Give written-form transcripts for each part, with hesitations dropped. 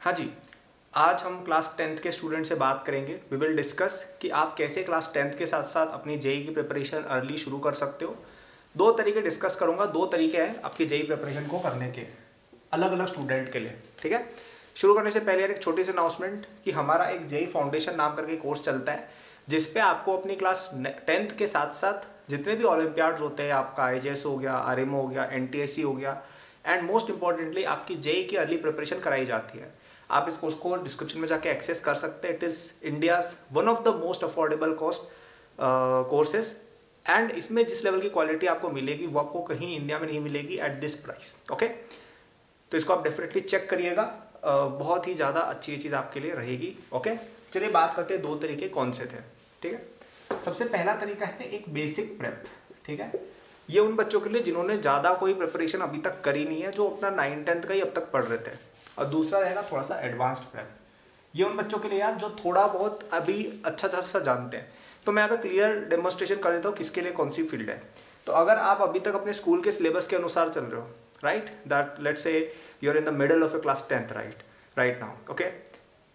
हाँ जी, आज हम क्लास 10th के स्टूडेंट से बात करेंगे। वी विल डिस्कस कि आप कैसे क्लास 10th के साथ साथ अपनी जेई की प्रिपरेशन अर्ली शुरू कर सकते हो। दो तरीके डिस्कस करूंगा, दो तरीके हैं आपकी जेई प्रिपरेशन को करने के, अलग अलग स्टूडेंट के लिए। ठीक है, शुरू करने से पहले एक छोटी सी अनाउंसमेंट कि हमारा एक जेई फाउंडेशन नाम करके कोर्स चलता है, जिसपे आपको अपनी क्लास 10th के साथ साथ जितने भी ओलंपियाड्स होते हैं, आपका आईजेएस हो गया, आरएमओ हो गया, एनटीएससी हो गया, एंड मोस्ट इंपॉर्टेंटली आपकी जेई की अर्ली प्रिपरेशन कराई जाती है। आप इस कोर्स को डिस्क्रिप्शन में जाके एक्सेस कर सकते हैं। It is India's one of the most affordable cost courses, and इसमें जिस लेवल की क्वालिटी आपको मिलेगी वो आपको कहीं इंडिया में नहीं मिलेगी एट दिस प्राइस। ओके, तो इसको आप डेफिनेटली चेक करिएगा, बहुत ही ज़्यादा अच्छी चीज़ आपके लिए रहेगी। ओके, चलिए बात करते हैं दो तरीके कौन से थे। ठीक है, सबसे पहला तरीका है एक बेसिक प्रेप। ठीक है, ये उन बच्चों के लिए जिन्होंने ज़्यादा कोई प्रिपरेशन अभी तक करी नहीं है, जो अपना 9th-10th का ही अब तक पढ़ रहे थे। और दूसरा रहेगा थोड़ा सा एडवांस्ड प्रेप, ये उन बच्चों के लिए यार जो थोड़ा बहुत अभी अच्छा सा जानते हैं। तो मैं यहाँ पे क्लियर डेमोन्स्ट्रेशन कर देता हूँ किसके लिए कौन सी फील्ड है। तो अगर आप अभी तक अपने स्कूल के सिलेबस के अनुसार चल रहे हो, right, that let's say you are in the middle of a class 10th right now, okay,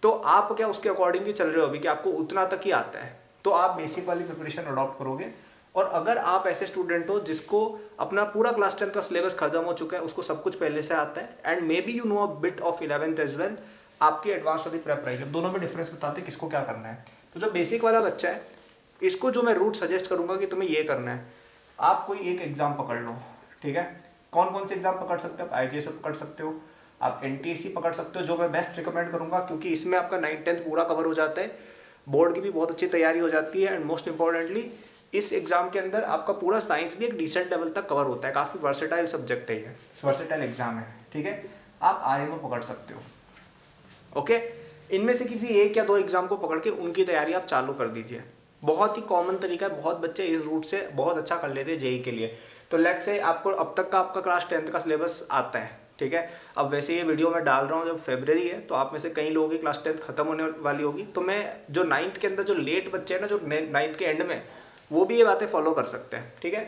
तो आप क्या उसके अकॉर्डिंग ही चल रहे हो अभी कि आपको उतना तक ही आता है, तो आप बेसिक वाली प्रिपरेशन अडॉप्ट करोगे। और अगर आप ऐसे स्टूडेंट हो जिसको अपना पूरा क्लास 10th का सिलेबस खत्म हो चुका है, उसको सब कुछ पहले से आता है, and maybe you know a bit of 11th as well, आपकी एडवांस वाली प्रेप रहेगी। दोनों में डिफरेंस बताते हैं किसको क्या करना है। तो जो बेसिक वाला बच्चा है, इसको जो मैं रूट सजेस्ट करूंगा कि तुम्हें ये करना है, आप कोई एक एग्जाम पकड़ लो। ठीक है, कौन कौन से एग्जाम पकड़ सकते हो? आप आईजेएस पकड़ सकते हो, आप एनटीएससी पकड़ सकते हो, जो मैं बेस्ट रिकमेंड करूंगा, क्योंकि इसमें आपका 9th-10th पूरा कवर हो जाता है, बोर्ड की भी बहुत अच्छी तैयारी हो जाती है, एंड मोस्ट इंपॉर्टेंटली इस एग्जाम के अंदर आपका पूरा साइंस भी एक डिसेंट लेवल तक कवर होता है। काफी वर्सेटाइल सब्जेक्ट है, ये वर्सेटाइल एग्जाम है। ठीक है, आप आरएमओ पकड़ सकते हो। ओके, इनमें से किसी एक या दो एग्जाम को पकड़ के उनकी तैयारी आप चालू कर दीजिए। बहुत ही कॉमन तरीका है, बहुत बच्चे इस रूट से बहुत अच्छा कर लेते हैं जेई के लिए। तो लेट्स से आपको अब तक का आपका क्लास 10th का सिलेबस आता है। ठीक है, अब वैसे ये वीडियो मैं डाल रहा हूँ जब फरवरी है, तो आप में से कई लोगों की क्लास 10th खत्म होने वाली होगी। तो मैं जो 9th के अंदर जो लेट बच्चे हैं ना, जो 9th के एंड में, वो भी ये बातें फॉलो कर सकते हैं। ठीक है,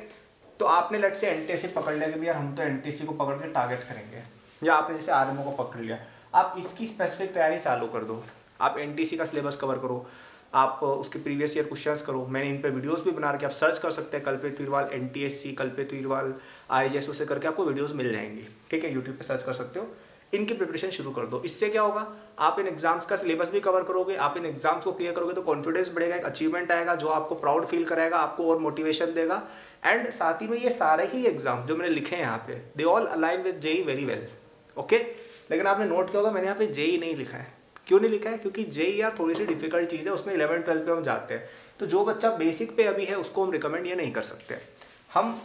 तो आपने लेट से एनटीएससी पकड़ लिया कि भैया हम तो एनटीएससी को पकड़ के टारगेट करेंगे, या आपने जैसे आरएमओ को पकड़ लिया, आप इसकी स्पेसिफिक तैयारी चालू कर दो। आप एनटीएससी का सिलेबस कवर करो, आप उसके प्रीवियस ईयर क्वेश्चंस करो। मैंने इन पे वीडियोस भी बना रखे, आप सर्च कर सकते हैं कल्पेश तुहिरवाल एनटीएससी, कल्पेश तुहिरवाल आईजेएस, उसे करके आपको वीडियोस मिल जाएंगी। ठीक है, यूट्यूब पे सर्च कर सकते हो, इनकी प्रिपरेशन शुरू कर दो। इससे क्या होगा, आप इन एग्जाम्स का सिलेबस भी कवर करोगे, आप इन एग्जाम्स को क्लियर करोगे तो कॉन्फिडेंस बढ़ेगा, एक अचीवमेंट आएगा जो आपको प्राउड फील कराएगा, आपको और मोटिवेशन देगा। एंड साथ ही में ये सारे ही एग्जाम जो मैंने लिखे हैं यहाँ पे, they all align with JEE very well. Okay, लेकिन आपने नोट किया होगा मैंने यहाँ पे जेई नहीं लिखा है। क्यों नहीं लिखा है? क्योंकि जेई यार थोड़ी सी डिफिकल्ट चीज़ है, उसमें 11th-12th पे हम जाते हैं, तो जो बच्चा बेसिक पे अभी है उसको हम रिकमेंड ये नहीं कर सकते। हम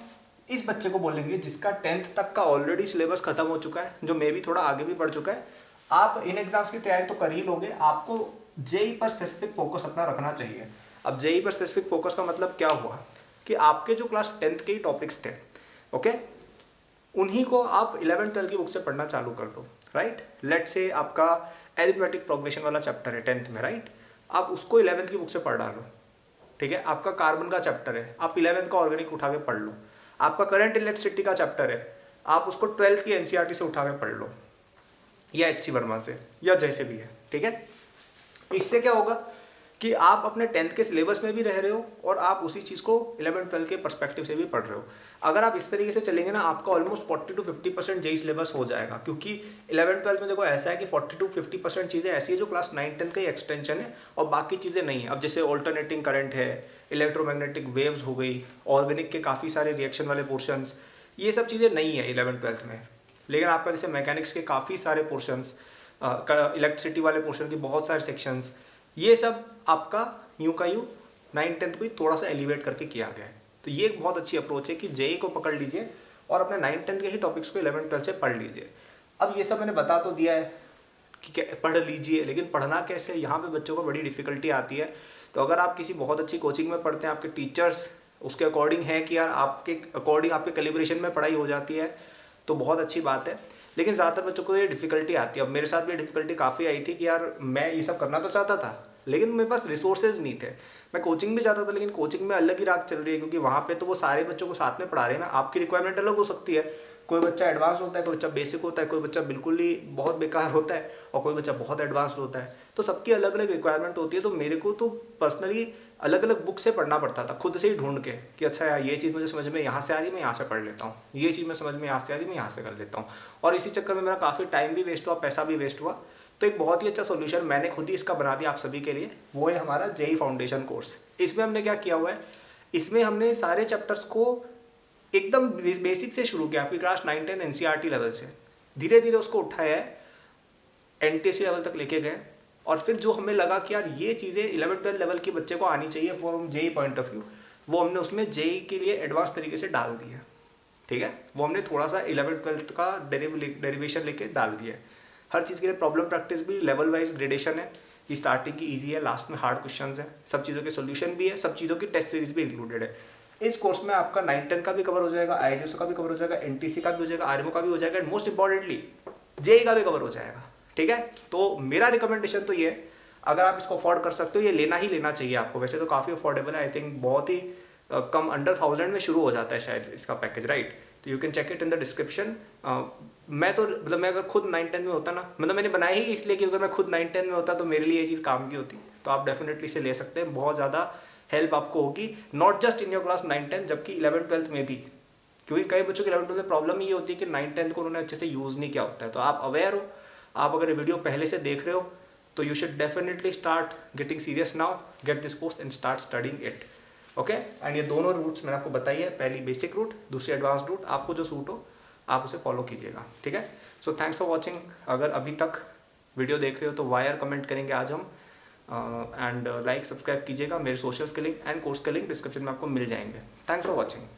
इस बच्चे को बोलेंगे जिसका 10th तक का ऑलरेडी सिलेबस खत्म हो चुका है, जो मे भी थोड़ा आगे भी बढ़ चुका है, आप इन एग्जाम्स की तैयारी तो कर ही लोगे, आपको जेई पर स्पेसिफिक फोकस अपना रखना चाहिए। अब जेई पर स्पेसिफिक फोकस का मतलब क्या हुआ कि आपके जो क्लास 10th के ही टॉपिक्स थे, ओके, उन्हीं को आप 11th-12th की बुक से पढ़ना चालू कर दो। राइट, लेट से आपका एरिथमेटिक प्रोग्रेशन वाला चैप्टर है 10th में, राइट, आप उसको 11th की बुक से पढ़ डालो। ठीक है, आपका कार्बन का चैप्टर है, आप 11th का ऑर्गेनिक उठा के पढ़ लो। आपका करंट इलेक्ट्रिसिटी का चैप्टर है, आप उसको 12th की एनसीईआरटी से उठा के पढ़ लो, या एचसी वर्मा से, या जैसे भी है। ठीक है, इससे क्या होगा कि आप अपने 10th के सिलेबस में भी रह रहे हो और आप उसी चीज़ को 11th-12th के पर्सपेक्टिव से भी पढ़ रहे हो। अगर आप इस तरीके से चलेंगे ना, आपका ऑलमोस्ट 40-50% जेई सिलेबस हो जाएगा, क्योंकि 11th-12th में देखो ऐसा है कि 40-50% चीज़ें ऐसी है जो क्लास 9th-10th का ही एक्सटेंशन है, और बाकी चीज़ें नहीं है। अब जैसे ऑल्टरनेटिंग करंट है, इलेक्ट्रोमैग्नेटिक वेव्स हो गई, ऑर्गेनिक के काफ़ी सारे रिएक्शन वाले पोर्शंस, ये सब चीज़ें नहीं है 11th-12th में। लेकिन आपका जैसे मैकेनिक्स के काफ़ी सारे पोर्शंस, इलेक्ट्रिसिटी वाले पोर्शन के बहुत सारे सेक्शंस, ये सब आपका यूं का यूं 9th-10th को ही थोड़ा सा एलिवेट करके किया गया है। तो ये एक बहुत अच्छी अप्रोच है कि जेई को पकड़ लीजिए और अपने 9th-10th के ही टॉपिक्स को 11th-12th से पढ़ लीजिए। अब ये सब मैंने बता तो दिया है कि पढ़ लीजिए, लेकिन पढ़ना कैसे, यहाँ पे बच्चों को बड़ी डिफिकल्टी आती है। तो अगर आप किसी बहुत अच्छी कोचिंग में पढ़ते हैं, आपके टीचर्स उसके अकॉर्डिंग है कि यार आपके अकॉर्डिंग आपके कैलिब्रेशन में पढ़ाई हो जाती है, तो बहुत अच्छी बात है। लेकिन ज़्यादातर बच्चों को ये डिफिकल्टी आती है। अब मेरे साथ भी डिफिकल्टी काफ़ी आई थी कि यार मैं ये सब करना तो चाहता था, लेकिन मेरे पास रिसोर्सेज नहीं थे। मैं कोचिंग भी जाता था, लेकिन कोचिंग में अलग ही राग चल रही है, क्योंकि वहाँ पे तो वो सारे बच्चों को साथ में पढ़ा रहे हैं ना, आपकी रिक्वायरमेंट अलग हो सकती है, कोई बच्चा एडवांस होता है, कोई बच्चा बेसिक होता है, कोई बच्चा बिल्कुल ही बहुत बेकार होता है और कोई बच्चा बहुत एडवांस्ड होता है। तो सबकी अलग अलग रिक्वायरमेंट होती है। तो मेरे को तो पर्सनली अलग अलग बुक से पढ़ना पड़ता था, खुद से ही ढूंढ के कि अच्छा यार ये चीज़ मुझे समझ में यहाँ से आ रही है, मैं यहाँ से पढ़ लेता हूँ, ये चीज़ मैं समझ में यहाँ से आ रही है, मैं यहाँ से कर लेता हूँ। और इसी चक्कर में मेरा काफ़ी टाइम भी वेस्ट हुआ, पैसा भी वेस्ट हुआ। तो एक बहुत ही अच्छा सोल्यूशन मैंने खुद ही इसका बना दिया आप सभी के लिए, वो है हमारा जेईई फाउंडेशन कोर्स। इसमें हमने क्या किया हुआ है, इसमें हमने सारे चैप्टर्स को एकदम बेसिक से शुरू किया, आपकी क्लास 9, 10 एनसीईआरटी लेवल से धीरे धीरे उसको उठाया है, एनटीएससी लेवल तक लेके गए। और फिर जो हमें लगा कि यार ये चीज़ें 11-12 लेवल के बच्चे को आनी चाहिए वो हम जेईई पॉइंट ऑफ व्यू, वो हमने उसमें जेईई के लिए एडवांस तरीके से डाल दिया। ठीक है, वो हमने थोड़ा सा 11-12 का डेरिवेशन लेके डाल दिया है। हर चीज़ के लिए प्रॉब्लम प्रैक्टिस भी लेवल वाइज ग्रेडेशन है कि स्टार्टिंग की इजी है, लास्ट में हार्ड क्वेश्चंस है, सब चीज़ों के सोल्यूशन भी है, सब चीज़ों की टेस्ट सीरीज भी इंक्लूडेड है। इस कोर्स में आपका 9-10 का भी कवर हो जाएगा, आईएसओ का भी कवर हो जाएगा, एनटीसी का भी हो जाएगा, आरएमओ का भी हो जाएगा, एंड मोस्ट इंपॉर्टेंटली जेईई का भी कवर हो जाएगा। ठीक है, तो मेरा रिकमेंडेशन तो ये है, अगर आप इसको अफोर्ड कर सकते हो ये लेना ही लेना चाहिए आपको। वैसे तो काफ़ी अफोर्डेबल है, आई थिंक बहुत ही कम, अंडर 1000 में शुरू हो जाता है शायद इसका पैकेज, राइट। तो you can check it in the description. मैं तो मतलब मैं अगर खुद 9-10 में होता ना, मतलब मैंने बनाया ही इसलिए कि अगर मैं खुद 9-10 में होता तो मेरे लिए ये चीज़ काम की होती। तो आप डेफिनेटली इसे ले सकते हैं, बहुत ज़्यादा हेल्प आपको होगी, not just in your class 9-10 जबकि 11-12 में भी, क्योंकि कई बच्चों की 11-12 में प्रॉब्लम ये होती है कि 9-10 को उन्होंने अच्छे से यूज़ नहीं किया होता है। तो आप अवेयर हो, आप अगर वीडियो पहले से देख रहे हो तो you should definitely start getting serious now, get this course and start studying it. Okay, and ये दोनों रूट्स मैंने आपको बताई है, पहली बेसिक रूट, दूसरी एडवांस रूट, आपको जो सूट हो आप उसे फॉलो कीजिएगा। ठीक है, सो थैंक्स फॉर वॉचिंग। अगर अभी तक वीडियो देख रहे हो तो वायर कमेंट करेंगे आज हम, एंड लाइक सब्सक्राइब कीजिएगा। मेरे सोशल्स के लिंक एंड कोर्स के लिंक डिस्क्रिप्शन में आपको मिल जाएंगे। Thanks for watching.